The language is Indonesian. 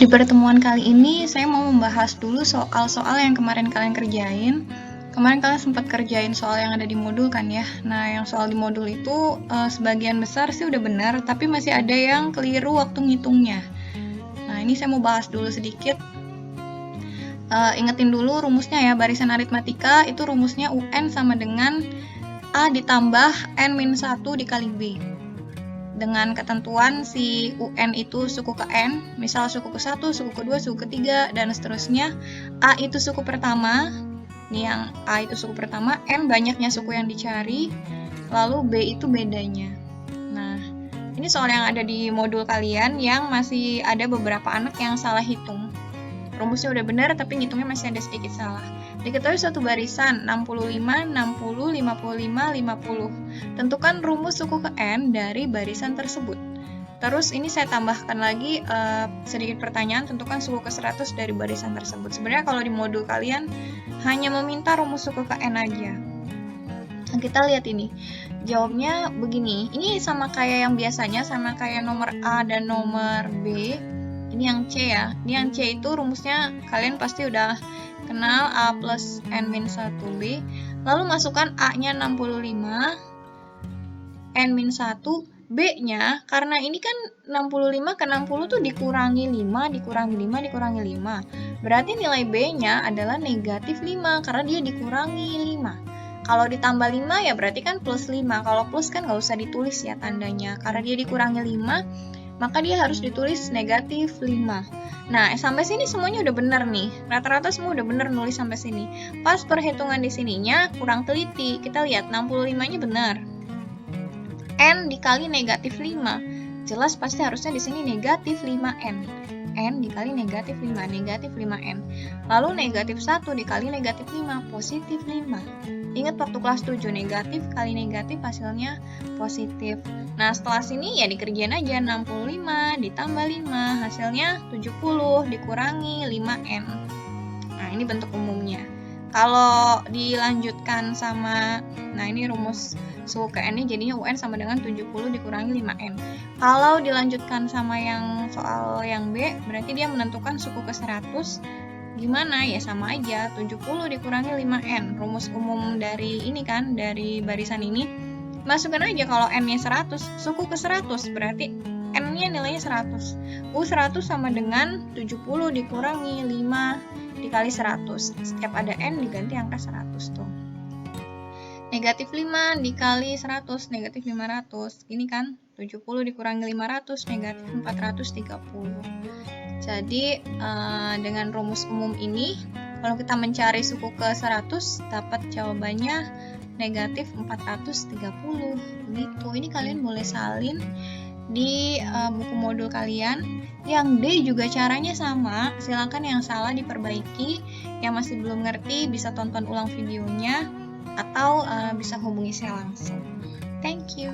Di pertemuan kali ini saya mau membahas dulu soal-soal yang kemarin kalian kerjain. Kemarin kalian sempat kerjain soal yang ada di modul kan ya. Nah, yang soal di modul itu sebagian besar sih udah benar, tapi masih ada yang keliru waktu ngitungnya. Nah, ini saya mau bahas dulu sedikit. Ingetin dulu rumusnya ya, barisan aritmatika itu rumusnya UN sama dengan A ditambah N-1 dikali B. Dengan ketentuan si UN itu suku ke N, misal suku ke-1, suku ke-2, suku ke-3, dan seterusnya. A itu suku pertama, ini yang A itu suku pertama, N banyaknya suku yang dicari, lalu B itu bedanya. Nah, ini soal yang ada di modul kalian yang masih ada beberapa anak yang salah hitung. Rumusnya udah benar, tapi ngitungnya masih ada sedikit salah. Diketahui suatu barisan 65, 60, 55, 50. Tentukan rumus suku ke N dari barisan tersebut. Terus ini saya tambahkan lagi sedikit pertanyaan, tentukan suku ke 100 dari barisan tersebut. Sebenarnya kalau di modul kalian hanya meminta rumus suku ke N aja. Nah, kita lihat ini. Jawabnya begini. Ini sama kayak yang biasanya, sama kayak nomor A dan nomor B. Ini yang C ya. Ini yang C itu rumusnya kalian pasti udah kenal, A plus N-1B. Lalu masukkan A-nya 65, N-1, B-nya, karena ini kan 65 ke 60 tuh dikurangi 5, dikurangi 5, dikurangi 5. Berarti nilai B-nya adalah negatif 5, karena dia dikurangi 5. Kalau ditambah 5 ya berarti kan plus 5. Kalau plus kan nggak usah ditulis ya tandanya. Karena dia dikurangi 5, maka dia harus ditulis negatif 5. Nah, sampai sini semuanya udah benar nih. Rata-rata semua udah benar nulis sampai sini. Pas perhitungan di sininya kurang teliti. Kita lihat 65-nya benar. N dikali negatif 5. Jelas pasti harusnya di sini negatif 5N. N dikali negatif 5, negatif 5N. Lalu negatif 1 dikali negatif 5, positif 5. Ingat waktu kelas 7, negatif kali negatif hasilnya positif. Nah, setelah sini ya dikerjain aja, 65 ditambah 5, hasilnya 70 dikurangi 5N. Nah, ini bentuk umumnya. Kalau dilanjutkan sama, nah ini rumus suku ke N-nya jadinya UN sama dengan 70 dikurangi 5N. Kalau dilanjutkan sama yang soal yang B, berarti dia menentukan suku ke 100. Gimana? Ya sama aja, 70 dikurangi 5N. Rumus umum dari ini kan, dari barisan ini. Masukkan aja kalau N-nya 100, suku ke 100 berarti N-nya nilainya 100. 100 sama dengan 70 dikurangi 5 dikali 100. Setiap ada N diganti angka 100 tuh. Negatif 5 dikali 100, negatif 500. Ini kan 70 dikurangi 500, negatif 430. Jadi dengan rumus umum ini, kalau kita mencari suku ke 100, dapat jawabannya negatif 430. Begitu. Ini kalian boleh salin di buku modul kalian. Yang D juga caranya sama, silakan yang salah diperbaiki, yang masih belum ngerti bisa tonton ulang videonya, atau bisa hubungi saya langsung. Thank you.